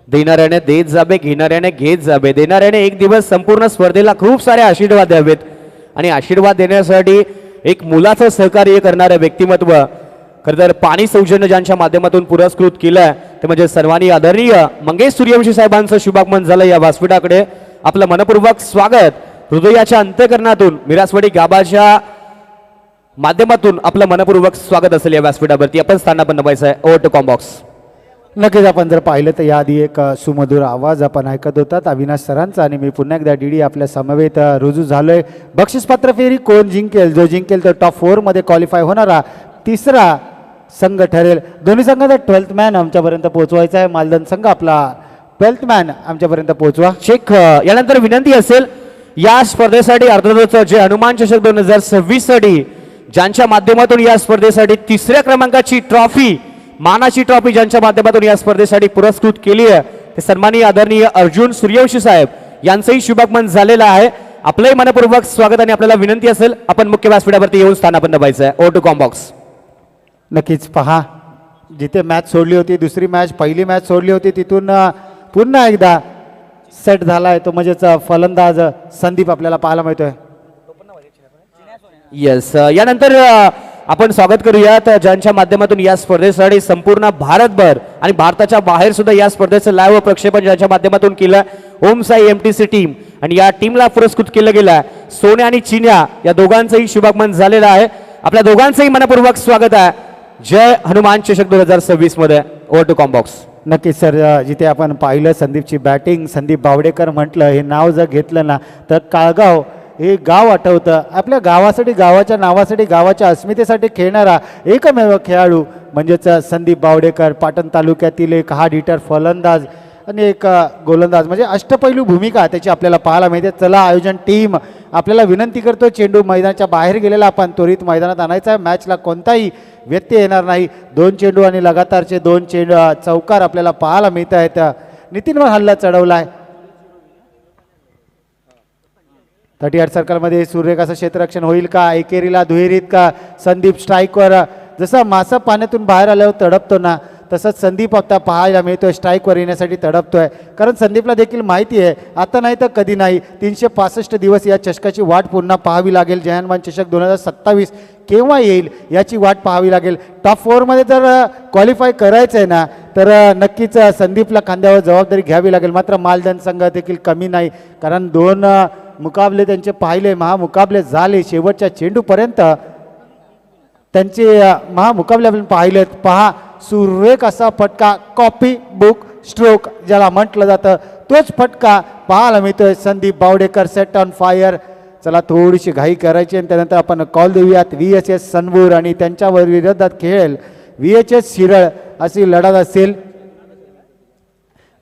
देणाऱ्याने देत जावे, घेणाऱ्याने घेत जावे. देणाऱ्याने एक दिवस संपूर्ण स्पर्धेला खूप सारे आशीर्वाद द्यावेत आणि आशीर्वाद देण्यासाठी एक मुलाचं सहकार्य करणारं व्यक्तिमत्व खरं तर पाणी सौजन्य ज्यांच्या माध्यमातून पुरस्कृत केलं ते म्हणजे सर्वांनी आदरणीय मंगेश सूर्यवंशी साहेबांचं शुभागमन झालं. या व्यासपीठाकडे आपलं मनपूर्वक स्वागत. हृदयाच्या अंतःकरणातून मिरासवाडी गाभाच्या माध्यमातून आपलं मनपूर्वक स्वागत असेल या व्यासपीठावरती. आपण स्थानापन्न व्हायचं आहे. Over to combox. नक्कीच आपण जर पाहिलं तर याआधी एक सुमधुर आवाज आपण ऐकत होतात अविनाश सरांचा आणि मी पुन्हा एकदा डीडी आपल्या समवेत रुजू झालोय. बक्षीसपात्र फेरी कोण जिंकेल? जो जिंकेल तर टॉप 4 मध्ये क्वालिफाय होणारा तिसरा संघ ठरेल. दोन्ही संघाचा 12th मॅन आमच्यापर्यंत पोहोचवायचा आहे. मालदन संघ आपला 12th मॅन आमच्यापर्यंत पोहोचवा. चेक. यानंतर विनंती असेल या स्पर्धेसाठी अर्थातच जे हनुमान चषक 2026 साठी ज्यांच्या माध्यमातून या स्पर्धेसाठी तिसऱ्या क्रमांकाची ट्रॉफी मानाची ट्रॉफी ज्यांच्या माध्यमातून या स्पर्धेसाठी पुरस्कृत केली आहे ते सन्माननीय आदरणीय अर्जुन सूर्यवंशी साहेब यांचंही शुभागमन झालेलं आहे. आपलंही मनपूर्वक स्वागत आणि आपल्याला विनंती असेल आपण मुख्य व्यासपीठावरती येऊन स्थानापन्न व्हायचं आहे. Over to combox. नक्कीच पहा जिथे मॅच सोडली होती पहिली मॅच सोडली होती तिथून पुन्हा एकदा सेट झालाय तो म्हणजेच फलंदाज संदीप आपल्याला पाहायला मिळतोय. येस. यानंतर आपण स्वागत करूयात ज्यांच्या माध्यमातून या स्पर्धेसाठी संपूर्ण भारतभर आणि भारताच्या बाहेर सुद्धा या स्पर्धेचं लाईव्ह प्रक्षेपण ज्यांच्या माध्यमातून केलं ओम साई MTC टीम आणि या टीमला पुरस्कृत केलं गेलं. सोन्या आणि चिन्या या दोघांचंही शुभागमन झालेलं आहे. आपल्या दोघांचंही मनपूर्वक स्वागत आहे. जय हनुमान चषक 2026 मध्ये. Over to combox. नक्कीच सर जिथे आपण पाहिलं संदीपची बॅटिंग संदीप बावडेकर म्हटलं हे नाव जर घेतलं ना तर काळगाव हे गाव आठवतं. आपल्या गावासाठी गावाच्या नावासाठी गावाच्या अस्मितेसाठी खेळणारा एकमेव खेळाडू म्हणजेच संदीप बावडेकर. पाटण तालुक्यातील एक हार्ड हिटर फलंदाज आणि एक गोलंदाज म्हणजे अष्टपैलू भूमिका त्याची आपल्याला पाहायला मिळते. चला आयोजन टीम आपल्याला विनंती करतो चेंडू मैदानाच्या बाहेर गेलेला आपण त्वरित मैदानात आणायचा आहे. मॅचला कोणताही व्यत्यय येणार नाही. 2 चेंडू आणि लगातारचे 2 चेंडू चौकार आपल्याला पाहायला मिळत आहेत. नितीनवर हल्ला चढवला आहे. 38 सर्कलमध्ये सूर्यकाचं क्षेत्ररक्षण होईल का? एकेरीला दुहेरीत का? संदीप स्ट्राईकवर जसा मासा पाण्यातून बाहेर आल्यावर तडपतो ना तसंच संदीप आता पाहायला मिळतोय स्ट्राईकवर येण्यासाठी तडपतोय. कारण संदीपला देखील माहिती आहे आता नाही तर कधी नाही 365 दिवस या चषकाची वाट पुन्हा पाहावी लागेल. जय हनुमान चषक 2027 केव्हा येईल याची वाट पाहावी लागेल. टॉप 4 मध्ये जर क्वालिफाय करायचं आहे ना तर नक्कीच संदीपला खांद्यावर जबाबदारी घ्यावी लागेल. मात्र मालदन संघ देखील कमी नाही कारण 2 मुकाबले त्यांचे पाहिले महामुकाबले झाले. शेवटच्या चेंडूपर्यंत त्यांचे महामुकाबले आपण पाहिलेत. पहा सुरेख असा फटका कॉपी बुक स्ट्रोक ज्याला म्हटलं जातं तोच फटका पाहायला मिळतोय. Sandeep Bawdekar set on fire. चला थोडीशी घाई करायची आणि त्यानंतर आपण कॉल देऊयात. VHS सनबूर आणि त्यांच्यावर विरोधात खेळेल VHS शिरळ अशी लढत असेल.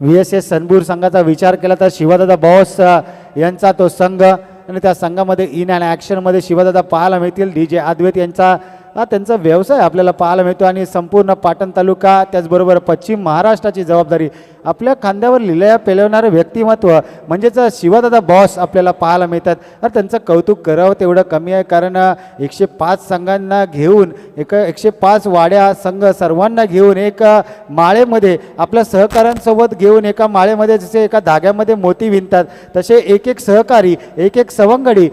VHS सनबूर संघाचा विचार केला तर शिवादादा बॉस यांचा तो संघ आणि त्या संघामध्ये इन अँड ॲक्शनमध्ये शिवादादा पाहायला मिळतील. DJ अद्वैत यांचा त्यांचा व्यवसाय आपल्याला पाहायला मिळतो आणि संपूर्ण पाटण तालुका त्याचबरोबर पश्चिम महाराष्ट्राची जबाबदारी आपल्या खांद्यावर लिलया पेलवणारं व्यक्तिमत्व म्हणजेच शिवादादा बॉस आपल्याला पाहायला मिळतात. तर त्यांचं कौतुक करावं तेवढं कमी आहे कारण 105 संघांना घेऊन 105 वाड्या संघ सर्वांना घेऊन एक माळेमध्ये आपल्या सहकाऱ्यांसोबत घेऊन एका माळेमध्ये जसे एका धाग्यामध्ये मोती विणतात तसे एक सहकारी एक सवंगडी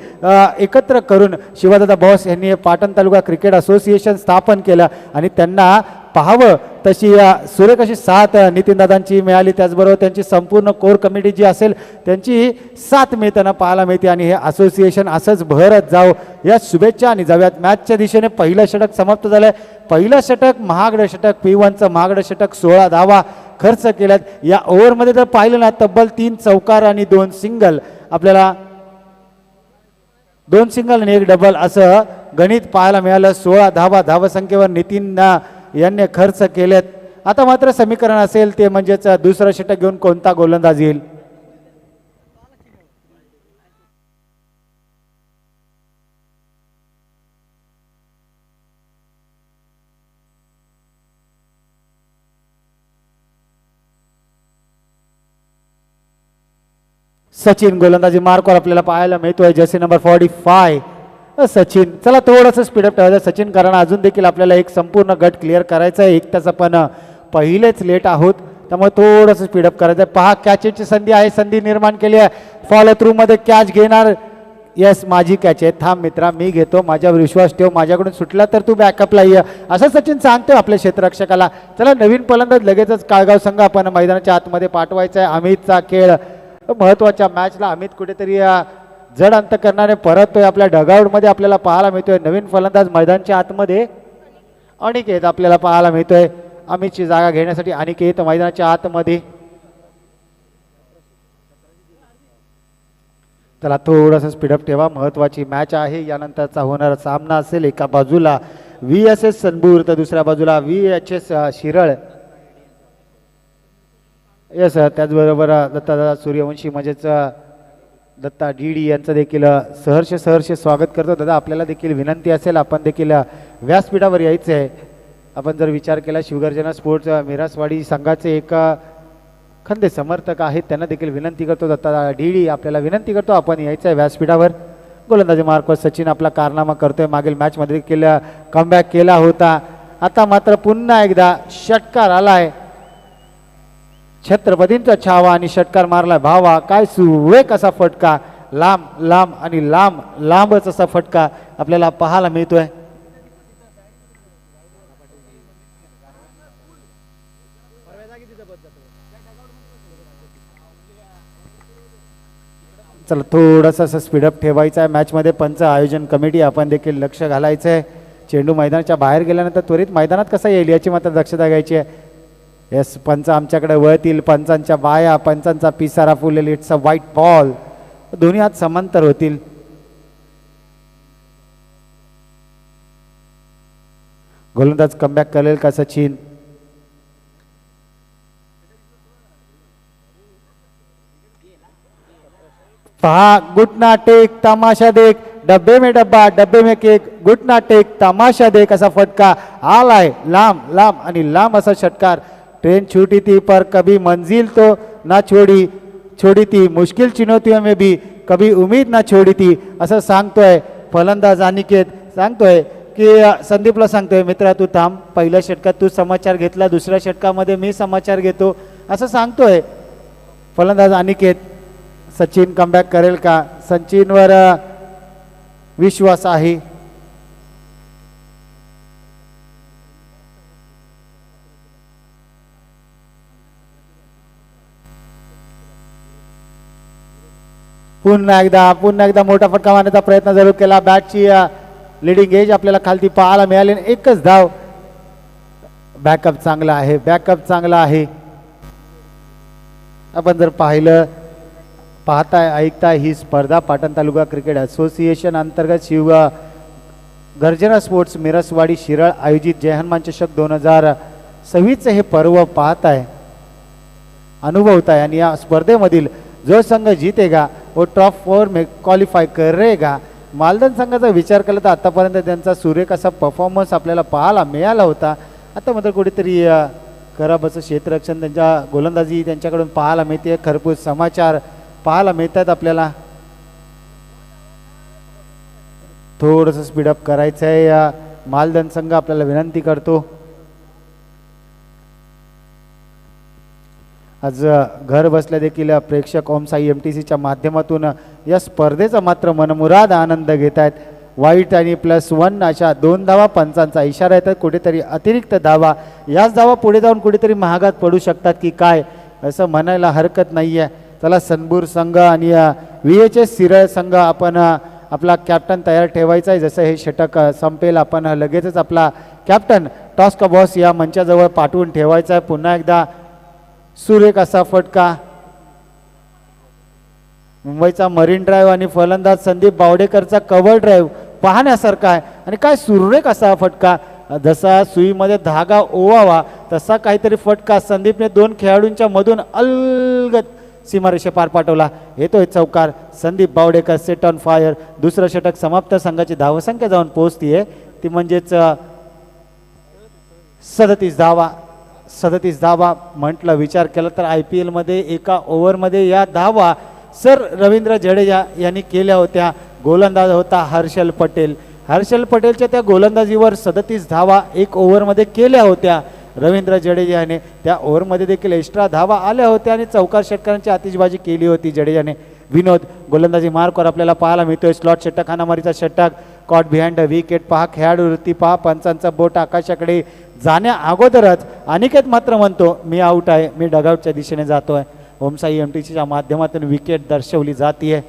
एकत्र करून शिवादादा बॉस यांनी पाटण तालुका क्रिकेट असोसिएशन स्थापन केलं आणि त्यांना पाहावं तशी सुरेख अशी साथ नितीनदादांची मिळाली. त्याचबरोबर त्यांची संपूर्ण कोर कमिटी जी असेल त्यांची साथ मिळताना पाहायला मिळते आणि हे असोसिएशन असंच भरत जावं या शुभेच्छा. आणि जाऊयात मॅचच्या दिशेने. पहिलं षटक समाप्त झालंय. पहिलं षटक महागडं षटक P1चं महागडं षटक 16 धावा खर्च केल्यात. या ओव्हरमध्ये जर पाहिलं ना तब्बल 3 चौकार आणि 2 सिंगल आपल्याला 2 सिंगल आणि 1 डबल असं गणित पाहायला मिळालं. 16 धावा धावसंख्येवर नितीन यांनी खर्च केलेत. आता मात्र समीकरण असेल ते म्हणजेच दुसरं षटक घेऊन कोणता गोलंदाज येईल. सचिन गोलंदाजी मार्कवर आपल्याला पाहायला मिळतोय. Jersey number 45 Sachin. चला थोडंसं स्पीडअप ठेवायचं सचिन कारण अजून देखील आपल्याला एक संपूर्ण गट क्लिअर करायचा आहे. एक तास आपण पहिलेच लेट आहोत त्यामुळे थोडंसं स्पीडअप करायचं आहे. पहा कॅचेसची संधी आहे, संधी निर्माण केली आहे. फॉलो थ्रू मध्ये कॅच घेणार. यस, माझी कॅच आहे. थांब मित्रा, मी घेतो, माझ्यावर विश्वास ठेव, माझ्याकडून सुटला तर तू बॅकअपला ये, असं सचिन सांगतोय आपल्या क्षेत्ररक्षकाला. चला नवीन फलंदाज लगेचच काळगाव संघ आपण मैदानाच्या आतमध्ये पाठवायचा आहे. अमितचा खेळ महत्वाच्या मॅचला अमित कुठेतरी जड अंत करणारे परततोय आपल्या डगआउटमध्ये आपल्याला पाहायला मिळतोय. नवीन फलंदाज मैदानाच्या आतमध्ये अनिकेत आपल्याला पाहायला मिळतोय. अमितची जागा घेण्यासाठी अनिकेत मैदानाच्या आतमध्ये. चला थोडंसं स्पीडअप ठेवा, महत्वाची मॅच आहे. यानंतरचा होणारा सामना असेल एका बाजूला VSS सनबूर तर दुसऱ्या बाजूला VHS शिरळ. यस, त्याचबरोबर दत्ता सूर्यवंशी म्हणजेच दत्ता DD यांचं देखील सहर्ष स्वागत करतो. दादा आपल्याला देखील विनंती असेल, आपण देखील व्यासपीठावर यायचं आहे. आपण जर विचार केला शिवगर्जना स्पोर्ट्स मिरासवाडी संघाचे एक खंदे समर्थक आहेत, त्यांना देखील विनंती करतो. दत्ता DD आपल्याला विनंती करतो, आपण यायचं आहे व्यासपीठावर. गोलंदाजी मार्कवर सचिन आपला कारनामा करतोय. मागील मॅचमध्ये देखील कमबॅक केला होता. आता मात्र पुन्हा एकदा षटकार आलाय. छत्रपतींचा छावा आणि षटकार मारलाय. भावा काय सुवेक असा फटका, लांब लांब आणि लांबच असा फटका आपल्याला पाहायला मिळतोय. चला थोडंसं असं स्पीडअप ठेवायचं आहे मॅचमध्ये. पंच आयोजन कमिटी आपण देखील लक्ष घालायचं आहे. चेंडू मैदानाच्या बाहेर गेल्यानंतर त्वरित मैदानात कसा येईल याची मात्र दक्षता घ्यायची आहे. येस, पंच आमच्याकडे वळतील. पंचांच्या बाया, पंचांचा पिसारा फुलेल. It's a white ball. दोन्ही हात समांतर होतील. गोलंदाज कमबॅक करेल का सचिन? पहा, गुटना टेक तमाशा देख, डब्बे में डब्बा, डब्बे में केक, गुटना टेक तमाशा देख असा फटका आलाय. लांब लांब आणि लांब असा षटकार. ट्रेन छूटी थी पर कभी मंजिल तो ना छोड़ी थी, मुश्किल चुनौतियों में भी कभी उम्मीद ना छोड़ी थी असं सांगतोय फलंदाज अनिकेत. सांगतोय की संदीपला सांगतोय, मित्रा तू थांब, पहिल्या षटकात तू समाचार घेतला, दुसऱ्या षटकामध्ये मी समाचार घेतो असं सांगतोय फलंदाज अनिकेत. सचिन कमबॅक करेल का? सचिनवर विश्वास आहे. पुन्हा एकदा मोठा फटका मारण्याचा प्रयत्न जरूर केला. बॅटची लिडिंग एज आपल्याला खालती पाहायला मिळाली. एकच धाव. बॅकअप चांगला आहे. आपण जर पाहिलं, पाहताय, ऐकताय, ही स्पर्धा पाटण तालुका क्रिकेट असोसिएशन अंतर्गत गर्जना स्पोर्ट्स मिरसवाडी शिरळ आयोजित जय हनुमान चषक 2026 हे पर्व पाहताय, अनुभवताय. आणि या स्पर्धेमधील जो संघ जीतेगा वो टॉप 4 में क्वालिफाय करेगा. मालदन संघाचा विचार केला तर आतापर्यंत त्यांचा सुरेख असा परफॉर्मन्स आपल्याला पाहायला मिळाला होता. आता मात्र कुठेतरी खराब असं क्षेत्ररक्षण, त्यांच्या गोलंदाजी त्यांच्याकडून पाहायला मिळते. खरपूस समाचार पाहायला मिळतात आपल्याला. थोडंसं स्पीडअप करायचं आहे. मालदन संघ आपल्याला विनंती करतो. आज घर बसल्या देखील प्रेक्षक ओम साई MTCच्या माध्यमातून या स्पर्धेचा मात्र मनमुराद आनंद घेत आहेत. वाईट आणि +1 अशा 2 धावा पंचांचा इशारा येतात. कुठेतरी अतिरिक्त धावा, याच धावा पुढे जाऊन कुठेतरी महागात पडू शकतात की काय असं म्हणायला हरकत नाही आहे. चला सनबूर संघ आणि VHS शिरळ संघ आपण आपला कॅप्टन तयार ठेवायचा आहे. जसं हे षटक संपेल आपण लगेचच आपला कॅप्टन टॉस का बॉस या मंचाजवळ पाठवून ठेवायचा आहे. पुन्हा एकदा सुरेख असा फटका. मुंबईचा मरीन ड्राईव्ह आणि फलंदाज संदीप बावडेकरचा कव्हर ड्राईव्ह पाहण्यासारखा आहे. आणि काय सुरेख असा फटका, जसा सुईमध्ये धागा ओवावा तसा काहीतरी फटका संदीपने 2 खेळाडूंच्या मधून अलगद सीमारेषे पार पाठवला. येतोय चौकार. Sandeep Bawdekar set on fire. दुसरं षटक समाप्त. संघाची धावसंख्या जाऊन पोहोचतीये ती म्हणजेच 37 धावा. म्हटलं विचार केला तर IPL मध्ये एका ओव्हरमध्ये या धावा सर रवींद्र जडेजा यांनी केल्या होत्या. गोलंदाज होता हर्षल पटेल. हर्षल पटेलच्या त्या गोलंदाजीवर 37 धावा 1 ओव्हरमध्ये केल्या होत्या. रवींद्र जडेजाने त्या ओव्हरमध्ये देखील एक्स्ट्रा धावा आल्या होत्या आणि चौकार षटकारांची आतिषबाजी केली होती जडेजाने. विनोद गोलंदाजी मार्कवर आपल्याला पाहायला मिळतोय. स्लॉट षटक हाणामारीचा षटक कॉट बिहाइंड द विकेट पहा, खेळाडूवृत्ती पहा, पंचांचा बोट आकाशाकडे जाण्या अगोदरच अनिकेत मात्र म्हणतो मी आऊट आहे, मी डगआउटच्या दिशेने जातोय. ओमसाई एमटीसीच्या माध्यमातून विकेट दर्शवली जाते.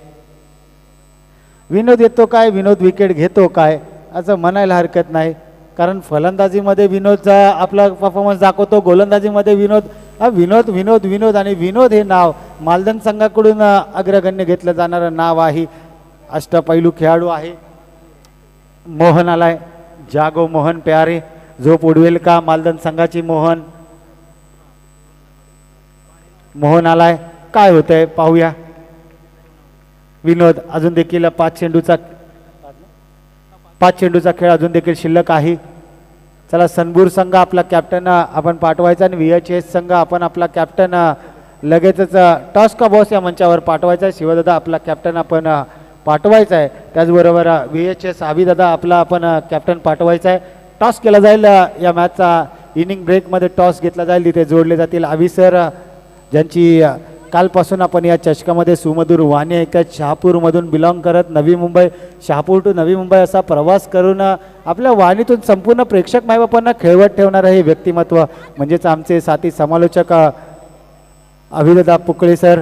विनोद येतो काय, विनोद विकेट घेतो काय असं म्हणायला हरकत नाही, कारण फलंदाजीमध्ये विनोद आपला परफॉर्मन्स दाखवतो, गोलंदाजीमध्ये विनोद विनोद विनोद विनोद आणि विनोद हे नाव मालदन संघाकडून अग्रगण्य घेतलं जाणारं नाव आहे. अष्टपैलू खेळाडू आहे. मोहन आलाय, जागो मोहन प्यारे, झोप उडवेल का मालदन संघाची. मोहन आलाय, काय होतंय पाहूया. विनोद अजून देखील पाच चेंडूचा खेळ अजून देखील शिल्लक आहे. चला सनबूर संघ आपला कॅप्टन आपण पाठवायचा आणि VHS संघ आपण आपला कॅप्टन लगेचच टॉस का बॉस या मंचावर पाठवायचा आहे. शिवदादा आपला कॅप्टन आपण पाठवायचा आहे. त्याचबरोबर VHS अभिदादा आपला आपण कॅप्टन पाठवायचा आहे. टॉस केला जाईल या मॅचचा इनिंग ब्रेकमध्ये टॉस घेतला जाईल, तिथे जोडले जातील अभि सर ज्यांची कालपासून आपण या चषकामध्ये सुमधुर वाणी ऐकत शहापूरमधून बिलॉंग करत नवी मुंबई, शहापूर टू नवी मुंबई असा प्रवास करून आपल्या वाणीतून संपूर्ण प्रेक्षक मायबापांना खेळवत ठेवणारं हे व्यक्तिमत्व म्हणजेच आमचे साथी समालोचक अभिदादा पुकळे सर.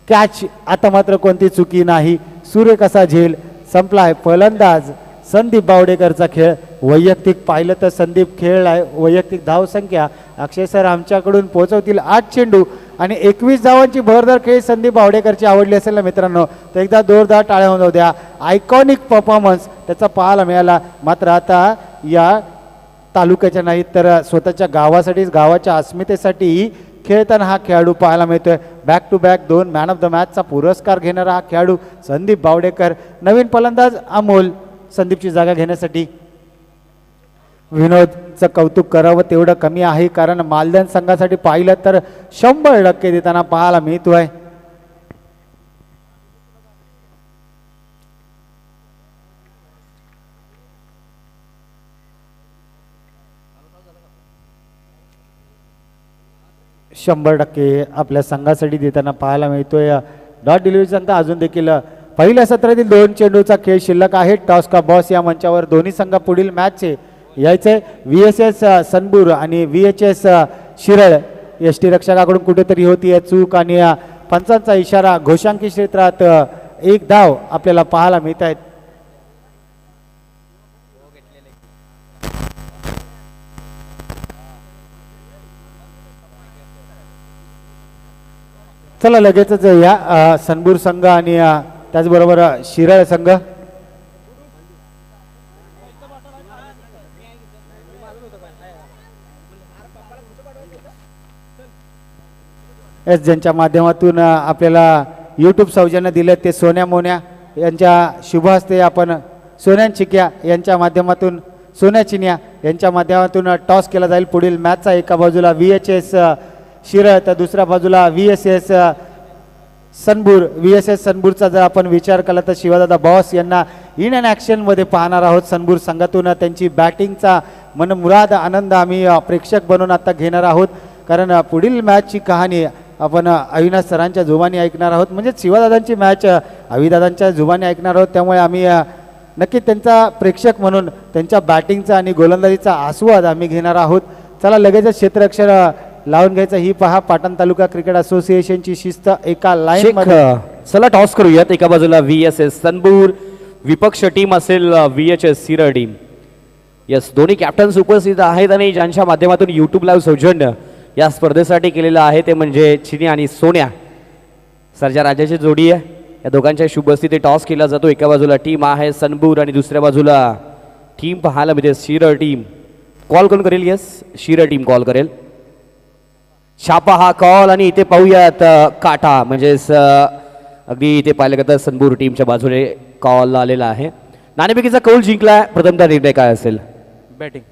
कॅच आता मात्र कोणती चुकी नाही, सूर्य कसा झेल संपलाय. फलंदाज संदीप बावडेकरचा खेळ. वैयक्तिक पाहिलं तर संदीप खेळलाय. वैयक्तिक धावसंख्या अक्षय सर आमच्याकडून पोहोचवतील 8 चेंडू आणि 21 धावांची भरदार खेळ संदीप बावडेकरची आवडली असेल ना मित्रांनो तर एकदा जोरदार टाळ्या होऊन जाऊ द्या. आयकॉनिक परफॉर्मन्स त्याचा पाहायला मिळाला. मात्र आता या तालुक्याच्या नाही तर स्वतःच्या गावासाठीच गावाच्या अस्मितेसाठी खेळताना हा खेळाडू पाहायला मिळतोय. Back to back 2 man of the मॅचचा पुरस्कार घेणारा हा खेळाडू संदीप बावडेकर. नवीन फलंदाज अमोल संदीपची जागा घेण्यासाठी. विनोदचं कौतुक करावं तेवढं कमी आहे, कारण मालदन संघासाठी पाहिलं तर 100% देताना पाहायला मिळतोय. शंभर टक्के आपल्या संघासाठी देताना पाहायला मिळतोय. डॉट डिलिव्हरी संघ अजून देखील पहिल्या सत्रातील 2 चेंडूचा खेळ शिल्लक आहे. टॉस का बॉस या मंचावर दोन्ही संघ पुढील मॅचचे यायचे. VSS सनबूर आणि VHS शिरळ यष्टी रक्षकाकडून कुठेतरी होती आहे चूक आणि पंचांचा इशारा. घोषांकी क्षेत्रात 1 धाव आपल्याला पाहायला मिळत आहेत. चला लगेचच या सनबूर संघ आणि त्याचबरोबर शिरळ संघ ज्यांच्या माध्यमातून आपल्याला यूट्यूब सौजन्य दिलं ते सोन्या मोन्या यांच्या शुभ हस्ते आपण सोन्यान चिक्या यांच्या माध्यमातून सोन्या चिन्या यांच्या माध्यमातून टॉस केला जाईल. पुढील मॅचचा एका बाजूला VHS शिरळ तर दुसऱ्या बाजूला VSS सनबूर. VSS सनबूरचा जर आपण विचार केला तर शिवदादा बॉस यांना इन अँड ॲक्शनमध्ये पाहणार आहोत. सनबूर संघातून त्यांची बॅटिंगचा मनमुराद आनंद आम्ही प्रेक्षक बनवून आता घेणार आहोत, कारण पुढील मॅचची कहाणी आपण अविनाश सरांच्या जुबानी ऐकणार आहोत. म्हणजे शिवदादांची मॅच अविदादांच्या जुबानी ऐकणार आहोत. त्यामुळे आम्ही नक्की त्यांचा प्रेक्षक म्हणून त्यांच्या बॅटिंगचा आणि गोलंदाजीचा आस्वाद आम्ही घेणार आहोत. चला लगेचच क्षेत्ररक्षण लावून घ्यायचं. ही पहा पाटण तालुका क्रिकेट असोसिएशनची शिस्त एका लाईन मध्ये. चला टॉस करूयात. एका बाजूला VSS सनबूर, विपक्ष टीम असेल VHS शिरळ टीम. यस, दोन्ही कॅप्टन्स उपस्थित आहेत आणि ज्यांच्या माध्यमातून यूट्यूब लाईव्ह सौजन्य या स्पर्धेसाठी केलेलं आहे ते म्हणजे चिनी आणि सोन्या. सरजा राजाची जोडी आहे. या दोघांच्या शुभ स्थिती टॉस केला जातो. एका बाजूला टीम आहे सनबूर आणि दुसऱ्या बाजूला टीम पाहायला म्हणजे शिरळ टीम. कॉल कोण करेल? यस, शिरळ टीम कॉल करेल. छापा हा कॉल आणि इथे पाहूयात काटा म्हणजेच अगदी इथे पाहिलं तर सनबूर टीमच्या बाजूने कॉल आलेला आहे. नाणेफेकीचा कौल जिंकलाय. प्रथमतः निर्णय काय असेल? बॅटिंग.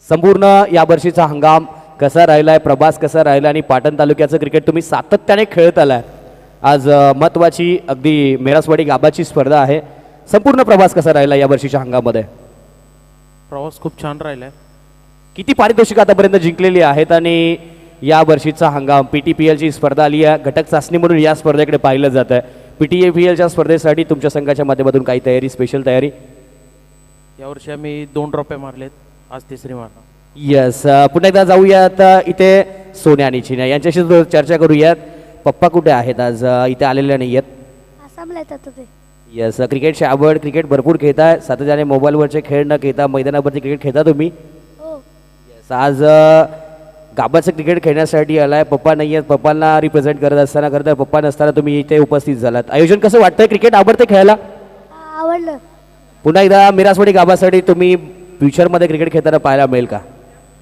संपूर्ण या वर्षीचा हंगाम कसा राहिलाय, प्रभास कसा राहिला आणि पाटण तालुक्याचं क्रिकेट तुम्ही सातत्याने खेळत आलाय. आज महत्वाची अगदी मेरासवाडी गाबाची स्पर्धा आहे. संपूर्ण प्रभास कसा राहिला या वर्षीच्या हंगामामध्ये? प्रवास खूप छान राहिला आहे. किती पारितोषिक आतापर्यंत जिंकलेली आहेत आणि या वर्षीचा हंगाम PTPLची स्पर्धा आली आहे. घटक चाचणी म्हणून या स्पर्धेकडे पाहिलं जात आहे. PTPLच्या स्पर्धेसाठी तुमच्या संघाच्या माध्यमातून काही तयारी, स्पेशल तयारी? यावर्षी आम्ही 2 ट्रॉफ्या मारलेत, आज तिसरी मारणार. यस, पुन्हा एकदा जाऊयात इथे सोन्या आणि चिन्या यांच्याशी चर्चा करूयात. पप्पा कुठे आहेत आज? इथे आलेले नाही आहेत. आसामला येतात ते. यस, क्रिकेटची आवड, क्रिकेट भरपूर खेळताय, सातत्याने मोबाईलवरचे खेळ न खेळता मैदानावरती क्रिकेट खेळता तुम्ही? हो. यस, आज गाबाचं क्रिकेट खेळण्यासाठी आलाय. पप्पा नाही आहेत, पप्पांना रिप्रेझेंट करत असताना करता, पप्पा नसताना तुम्ही इथे उपस्थित झालात. आयोजन कसं वाटतंय? क्रिकेट आवडते खेळायला? आवडलं. पुन्हा एकदा मिरासवाडी गाबासाठी तुम्ही फ्युचरमध्ये क्रिकेट खेळताना पाहायला मिळेल का?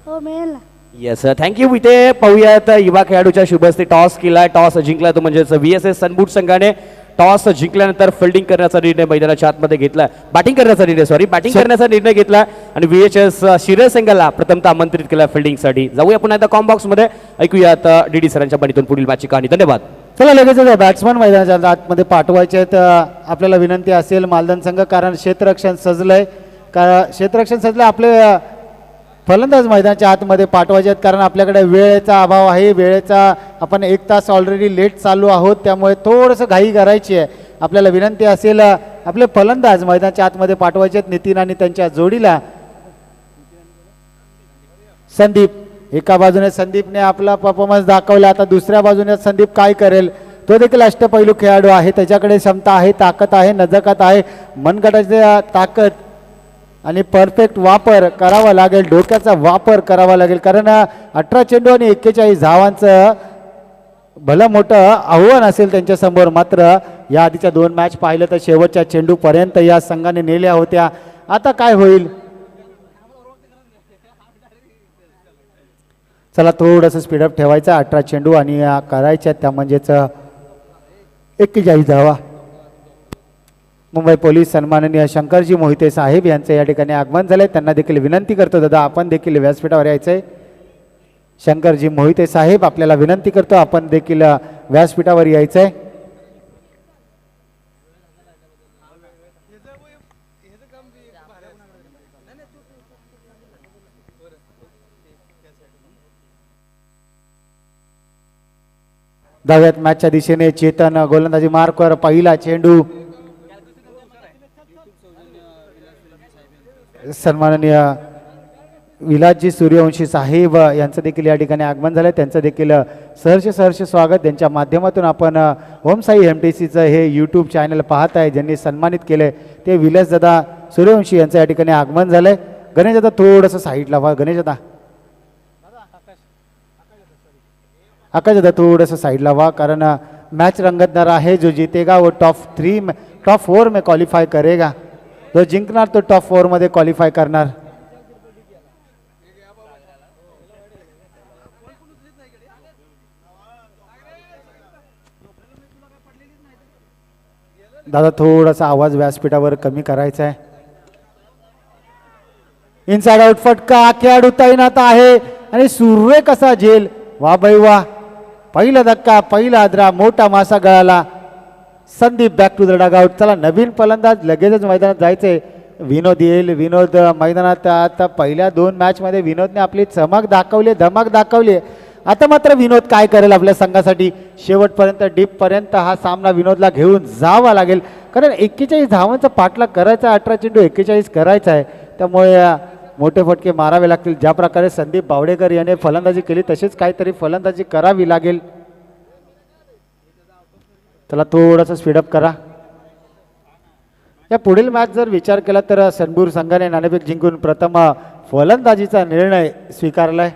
हो, मिळेल ना. Yes, thank you. इथे पाहूयात युवा खेळाडूच्या शुभस्ते टॉस केलाय. टॉस जिंकला तो म्हणजेच VSS सनबूट संघाने टॉस जिंकल्यानंतर फिल्डिंग करण्याचा निर्णय मैदानाच्या आतमध्ये घेतला. बॅटिंग करण्याचा निर्णय घेतला आणि VHS शिरस संघाला प्रथमतः आमंत्रित केला फिल्डिंगसाठी. जाऊया पुन्हा एकदा कॉम बॉक्समध्ये, ऐकूयात DD सरांच्या बाणीतून पुढील मॅचची कहाणी. धन्यवाद. चला लगेच बॅट्समन मैदानाच्या आतमध्ये पाठवायचे आहेत. आपल्याला विनंती असेल मालदन संघ, कारण क्षेत्ररक्षण सजलंय, क्षेत्ररक्षण सजलंय. आपले फलंदाज मैदानाच्या आतमध्ये पाठवायचे आहेत, कारण आपल्याकडे वेळेचा अभाव आहे. वेळेचा आपण 1 तास ऑलरेडी लेट चालू आहोत, त्यामुळे थोडंसं घाई करायची आहे. आपल्याला विनंती असेल आपले फलंदाज मैदानाच्या आतमध्ये पाठवायचे आहेत. नितीन आणि त्यांच्या जोडीला संदीप. एका बाजूने संदीपने आपला परफॉर्मन्स दाखवला, आता दुसऱ्या बाजूने संदीप काय करेल? तो देखील अष्टपैलू खेळाडू आहे, त्याच्याकडे क्षमता आहे, ताकद आहे, नजकत आहे, मनगटाची ताकद आणि परफेक्ट वापर करावा लागेल, डोक्याचा वापर करावा लागेल, कारण 18 चेंडू आणि 41 धावांचं भलं मोठं आव्हान असेल त्यांच्यासमोर. मात्र या आधीच्या 2 मॅच पाहिलं तर शेवटच्या चेंडूपर्यंत या संघाने नेल्या होत्या. आता काय होईल? चला थोडंसं स्पीडअप ठेवायचं. 18 चेंडू आणि करायच्या त्या म्हणजेच 41 धावा. मुंबई पोलीस सन्माननीय शंकरजी मोहिते साहेब यांचे या ठिकाणी आगमन झाले. त्यांना देखील विनंती करतो, दादा आपण देखील व्यासपीठावर यायचंय. शंकरजी मोहिते साहेब आपल्याला विनंती करतो, आपण देखील व्यासपीठावर यायचंय. दहाव्यात मॅचच्या दिशेने चेतन गोलंदाजी मार्कवर. पहिला चेंडू सन्माननीय विलासजी सूर्यवंशी साहेब यांचं देखील या ठिकाणी आगमन झालं. त्यांचं देखील सहर्ष स्वागत. त्यांच्या माध्यमातून आपण ओम साई MTCचं हे यूट्यूब चॅनल पाहत आहे. ज्यांनी सन्मानित केले ते विलासदादा सूर्यवंशी यांचं या ठिकाणी आगमन झालंय. गणेशदादा थोडंसं साईडला व्हा. गणेशदादा, आकाशदादा थोडंसं साईडला व्हा, कारण मैच रंगतदार है. जो जीतेगा वो टॉप 4 में क्वालिफाई करेगा. जो जिंकणार तो टॉप 4 मध्ये क्वालिफाय करणार. दादा थोडासा आवाज व्यासपीठावर कमी करायचा आहे. इनसाइड आउट फटका खेळाडू तैनात आहे आणि सूर्य कसा झेल. वा बाई वा. पहिला धक्का, पहिला आदरा, मोठा मासा गळाला. Sandeep back to the dugout. चला नवीन फलंदाज लगेचच मैदानात जायचंय. विनोद येईल. विनोद मैदानात आता पहिल्या 2 मॅचमध्ये विनोदने आपली चमक दाखवली, धमक दाखवली. आता मात्र विनोद काय करेल आपल्या संघासाठी? शेवटपर्यंत डीपपर्यंत हा सामना विनोदला घेऊन जावा लागेल, कारण 41 धावांचा पाठलाग करायचा, 18 चेंडू 41 करायचा आहे. त्यामुळे मोठे फटके मारावे लागतील. ज्या प्रकारे संदीप बावडेकर याने फलंदाजी केली तशीच काहीतरी फलंदाजी करावी लागेल. चला थोडंसं स्पीडअप करा. या पुढील मॅच जर विचार केला तर सनबूर संघाने नाणेफेक जिंकून प्रथम फलंदाजीचा निर्णय स्वीकारलाय.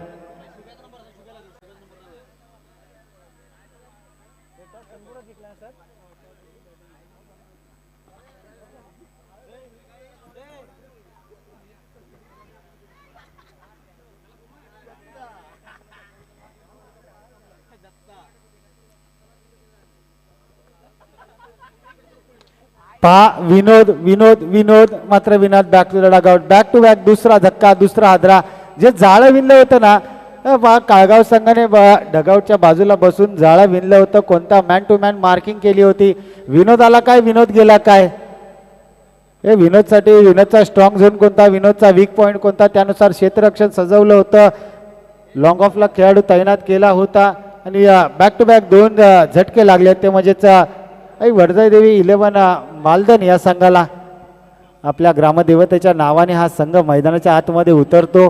पहा विनोद विनोद विनोद मात्र Vinod back to the dugout. Back to back दुसरा धक्का, दुसरा हादरा. जे जाळं विणलं होतं ना, बा काळगाव संघाने डगआउटच्या बाजूला बसून जाळं विणलं होतं. कोणता मॅन टू मॅन मार्किंग केली होती. विनोद आला काय, विनोद गेला काय? हे विनोदसाठी विनोदचा स्ट्रॉंग झोन कोणता, विनोदचा वीक पॉईंट कोणता, त्यानुसार क्षेत्ररक्षण सजवलं होतं. लॉंग ऑफला खेळाडू तैनात केला होता आणि बॅक टू बॅक 2 झटके लागले. ते म्हणजेच वडजाई देवी 11 मालदन या संघाला आपल्या ग्रामदेवतेच्या नावाने हा संघ मैदानाच्या आतमध्ये उतरतो.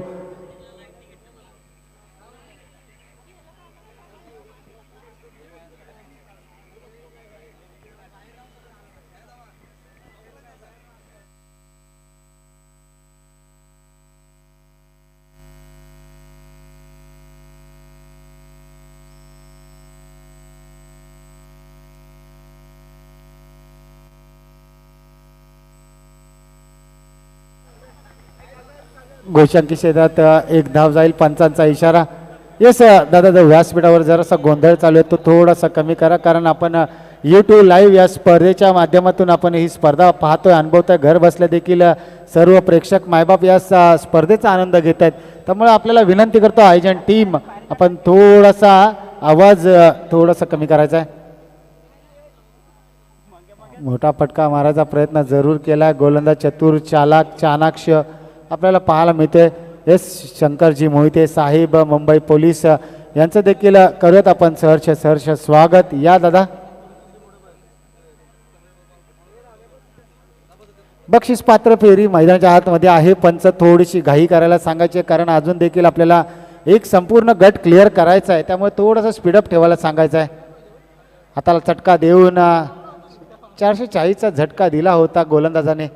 गोशांकी क्षेत्रात 1 धाव जाईल. पंचांचा इशारा. येस दादा, जर व्यासपीठावर जरासा गोंधळ चालू आहे तो थोडासा कमी करा, कारण आपण YouTube लाईव्ह या स्पर्धेच्या माध्यमातून आपण ही स्पर्धा पाहतोय, अनुभवतोय. घर बसल्या देखील सर्व प्रेक्षक मायबाप या स्पर्धेचा आनंद घेत आहेत. त्यामुळे आपल्याला विनंती करतो आयोजन टीम, आपण थोडासा आवाज थोडासा कमी करायचा आहे. मोठा फटका मारायचा प्रयत्न जरूर केला. गोलंदाज चतुर, चालाक, चाणाक्ष आपल्याला पाहायला मिळते. एस शंकरजी मोहिते साहेब, मुंबई पोलीस यांचं देखील करूयात आपण सहर्ष स्वागत. या दादा. बक्षीस पात्र फेरी मैदानाच्या आतमध्ये आहे. पंच थोडीशी घाई करायला सांगायची, कारण अजून देखील आपल्याला एक संपूर्ण गट क्लिअर करायचा आहे, त्यामुळे थोडंसं स्पीडअप ठेवायला सांगायचं आहे. हाताला चटका देऊन 440चा झटका दिला होता गोलंदाजाने,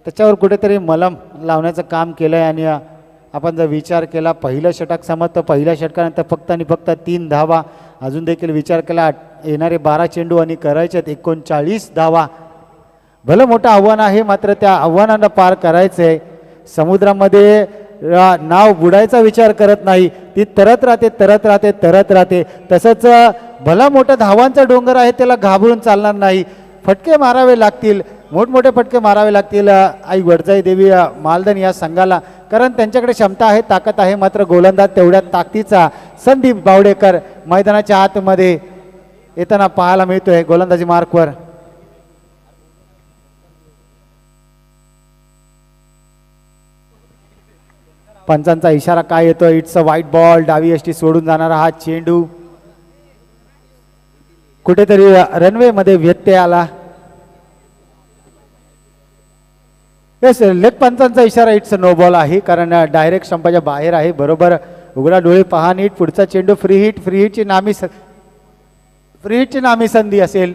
त्याच्यावर कुठेतरी मलम लावण्याचं काम केलं आहे. आणि आपण जर विचार केला पहिलं षटक समजतं, पहिल्या षटकानंतर फक्त आणि फक्त 3 धावा. अजून देखील विचार केला येणारे 12 चेंडू आणि करायचे 39 धावा. भलं मोठं आव्हान आहे, मात्र त्या आव्हानांना पार करायचं आहे. समुद्रामध्ये नाव बुडायचा विचार करत नाही, ती तरत राहते. तसंच भला मोठा धावांचा डोंगर आहे, त्याला घाबरून चालणार नाही. फटके मारावे लागतील, मोठमोठे फटके मारावे लागतील आई वडजाई देवी मालदन या संघाला, कारण त्यांच्याकडे क्षमता आहे, ताकद आहे. मात्र गोलंदाज तेवढ्या ताकदीचा संदीप बावडेकर मैदानाच्या आतमध्ये येताना पाहायला मिळतोय. गोलंदाजी मार्कवर पंचांचा इशारा काय येतोय? It's a white ball. डावी यष्टी सोडून जाणारा हा चेंडू कुठेतरी रनवे मध्ये व्यत्यय आला. येस, लेग पंचांचा इशारा इट्स नो बॉल आहे, कारण डायरेक्ट स्टंपाच्या बाहेर आहे. बरोबर उघडा डोळे पहा नीट. पुढचा चेंडू फ्री हिटची नामी संधी असेल.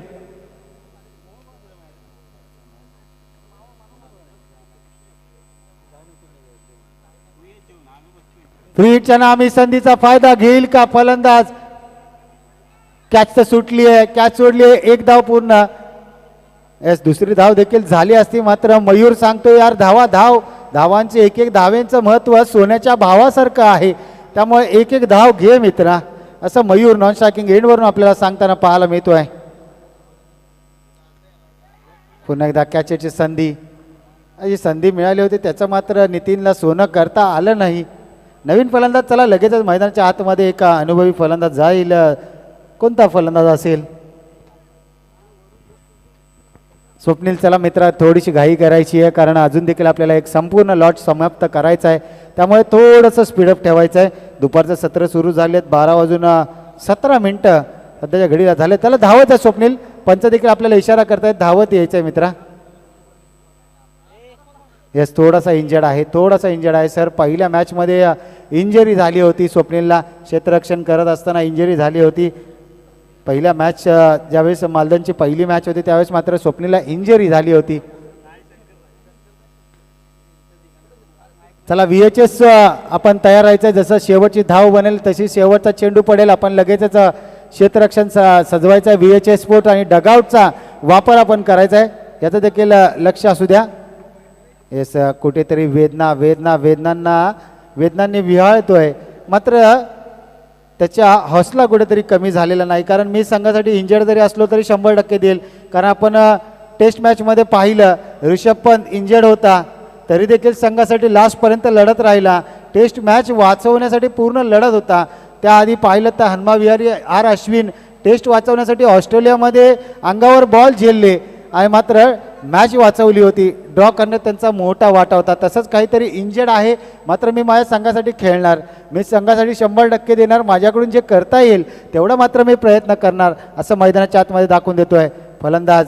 फ्री हिटच्या नामी संधीचा फायदा घेईल का फलंदाज? कॅच तर सुटली आहे, कॅच सोडली आहे. 1 धाव पूर्ण. येस, दुसरी धाव देखील झाली असती, मात्र मयूर सांगतो यार धावांचे एक धावेंचं महत्व सोन्याच्या भावासारखं आहे, त्यामुळे एक धाव घे मित्रा, असं मयूर नॉन स्ट्रायकिंग एंडवरून आपल्याला सांगताना पाहायला मिळतोय. पुन्हा एकदा कॅचची संधी. जी संधी मिळाली होती त्याचं मात्र नितीनला सोनं करता आलं नाही. नवीन फलंदाज चला लगेचच मैदानाच्या आतमध्ये एक अनुभवी फलंदाज जाईल. कोणता फलंदाज असेल? स्वप्नील, चला मित्रा, थोडीशी घाई करायची आहे, कारण अजून देखील आपल्याला एक संपूर्ण लॉट समाप्त करायचा आहे, त्यामुळे थोडंसं स्पीडअप ठेवायचं आहे. दुपारचं सत्र सुरू झालेत, 12:17 सध्याच्या घडीला झाले. त्याला धावत आहे स्वप्नील. पंच देखील आपल्याला इशारा करतायत धावत यायचं आहे मित्रा. येस, थोडासा इंजर्ड आहे सर. पहिल्या मॅचमध्ये इंजरी झाली होती स्वप्नीलला, क्षेत्ररक्षण करत असताना इंजरी झाली होती. पहिल्या मॅच ज्यावेळेस मालदनची पहिली मॅच होती त्यावेळेस मात्र स्वप्नीलला इंजरी झाली होती. चला VHS आपण तयार राहायचं. जसं शेवटची धाव बनेल तशी शेवटचा चेंडू पडेल, आपण लगेचच क्षेत्ररक्षण सजवायचं आहे. VHS स्पोर्ट आणि डगआउटचा वापर आपण करायचा आहे, याचं देखील लक्ष असू द्या. येस, कुठेतरी वेदनांनी विहाळतोय, मात्र त्याच्या हौसला कुठेतरी कमी झालेला नाही, कारण मी संघासाठी इंजर्ड जरी असलो तरी 100% देईल. कारण आपण टेस्ट मॅचमध्ये पाहिलं ऋषभ पंत इंजर्ड होता तरी देखील संघासाठी लास्टपर्यंत लढत राहिला. टेस्ट मॅच वाचवण्यासाठी पूर्ण लढत होता. त्याआधी पाहिलं तर हनुमा विहारी अश्विन टेस्ट वाचवण्यासाठी ऑस्ट्रेलियामध्ये अंगावर बॉल झेलले आणि मात्र मॅच वाचवली होती. ड्रॉ करण्यात त्यांचा मोठा वाटा होता. तसंच काहीतरी इंजर्ड आहे, मात्र मी माझ्या संघासाठी खेळणार, मी संघासाठी 100% देणार, माझ्याकडून जे करता येईल तेवढा मात्र मी प्रयत्न करणार असं मैदानाच्या आतमध्ये दाखवून देतोय फलंदाज.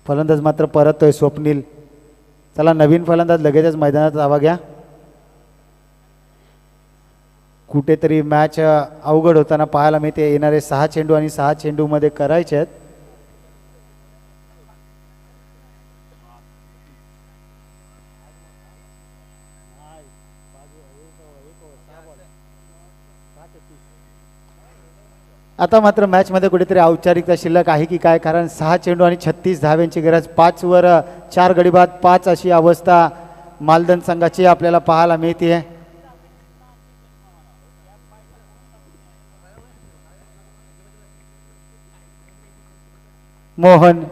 फलंदाज मात्र परततोय स्वप्नील. चला नवीन फलंदाज लगेचच मैदानात जावा घ्या. कुठेतरी मॅच अवघड होताना पाहायला मिळते. येणारे 6 चेंडू आणि 6 चेंडूमध्ये करायचे आहेत. आता मात्र मॅचमध्ये कुठेतरी औपचारिकता शिल्लक आहे की काय, कारण 6 चेंडू आणि 36 धाव्यांची गरज, 5 वर 4 गडी बाद 5 अशी अवस्था मालदन संघाची आपल्याला पाहायला मिळते. मोहन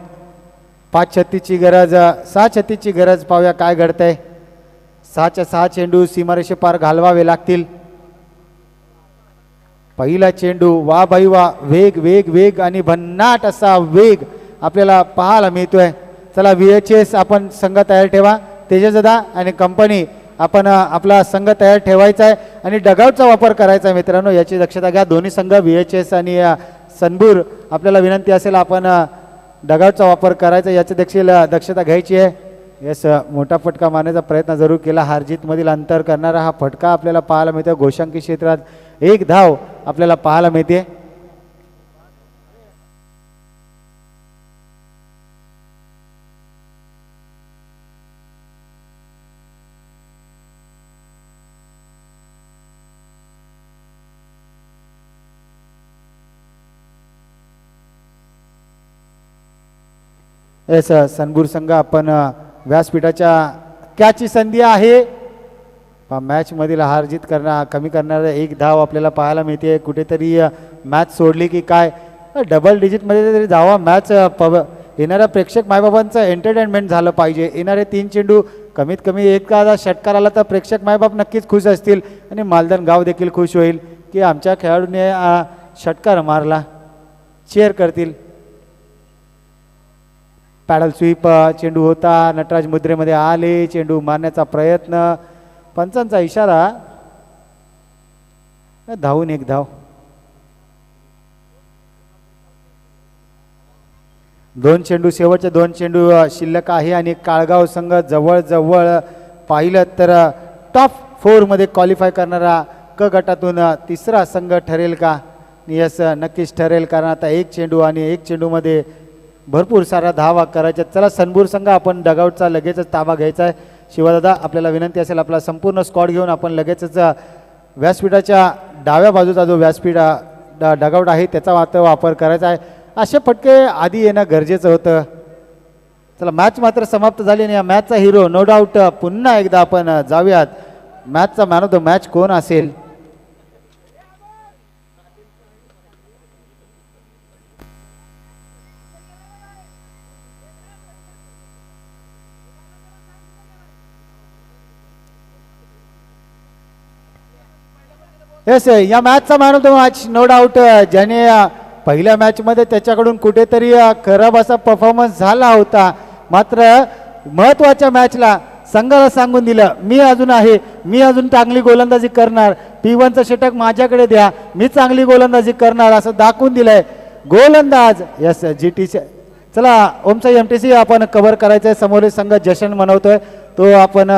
5-36ची गरज, 6-36ची गरज. पाहूया काय घडतंय. 6च्या 6 चेंडू सीमारेषे पार घालवावे लागतील. पहिला चेंडू, वा बाई वा, वेग वेग वेग आणि भन्नाट असा वेग आपल्याला पाहायला मिळतोय. चला VHS आपण संघ तयार ठेवा. तेजसदा आणि कंपनी आपण आपला संघ तयार ठेवायचा आहे आणि डगआउटचा वापर करायचा आहे मित्रांनो, याची दक्षता घ्या. दोन्ही संघ VHS आणि सनबूर, आपल्याला विनंती असेल आपण डगआउटचा वापर करायचा, याची देखील दक्षता घ्यायची आहे. यस, मोठा फटका मारण्याचा प्रयत्न जरूर केला. हारजीतमधील अंतर करणारा हा फटका आपल्याला पाहायला मिळतो. घोषांकी क्षेत्रात 1 धाव आपल्याला पाहायला मिळते. येस, सनबूर संघ आपण व्यासपीठाच्या कॅचची संधी आहे. मॅच मधील हार जीत कमी करणारा 1 धाव आपल्याला पाहायला मिळते. कुठेतरी मॅच सोडली की काय, डबल डिजिटमध्ये तरी धावा मॅच येणाऱ्या प्रेक्षक मायबाबांचं एंटरटेनमेंट झालं पाहिजे. येणारे 3 चेंडू कमीत कमी एखादा षटकार आला तर प्रेक्षक मायबाप नक्कीच खुश असतील आणि मालदन गाव देखील खुश होईल की आमच्या खेळाडूने षटकार मारला, चेअर करतील. पॅडल स्वीप चेंडू होता, नटराज मुद्रेमध्ये आले, चेंडू मारण्याचा प्रयत्न, पंचांचा इशारा, धावून 1 धाव. 2 चेंडू, शेवटचे 2 चेंडू शिल्लक आहे आणि काळगाव संघ जवळजवळ पाहिलं तर टॉप 4 मध्ये क्वालिफाय करणारा क गटातून तिसरा संघ ठरेल का? यस, नक्कीच ठरेल, कारण आता 1 चेंडू आणि 1 चेंडूमध्ये भरपूर सारा धावा करायच्या. चला सनबूर संघ आपण डगआउटचा लगेचच ताबा घ्यायचा आहे. शिवादादा आपल्याला विनंती असेल आपला संपूर्ण स्क्वॉड घेऊन आपण लगेचच व्यासपीठाच्या डाव्या बाजूचा जो व्यासपीठ डगआउट आहे त्याचा वापर करायचा आहे. असे फटके आधी येणं गरजेचं होतं. चला मॅच मात्र समाप्त झाली आणि या मॅचचा हिरो नो डाऊट पुन्हा एकदा आपण जाऊयात. मॅचचा मॅन ऑफ द मॅच कोण असेल? येस, या मॅचचा man of the match no doubt ज्याने पहिल्या मॅचमध्ये त्याच्याकडून कुठेतरी खराब असा परफॉर्मन्स झाला होता, मात्र महत्त्वाच्या मॅचला संघाला सांगून दिलं मी अजून आहे, मी अजून चांगली गोलंदाजी करणार, P1चं षटक माझ्याकडे द्या, मी चांगली गोलंदाजी करणार असं दाखवून दिलंय गोलंदाज. Yes, GTC. चला ओमचा MTC आपण कव्हर करायचंय. समोरील संघ जशन मनवतोय तो आपण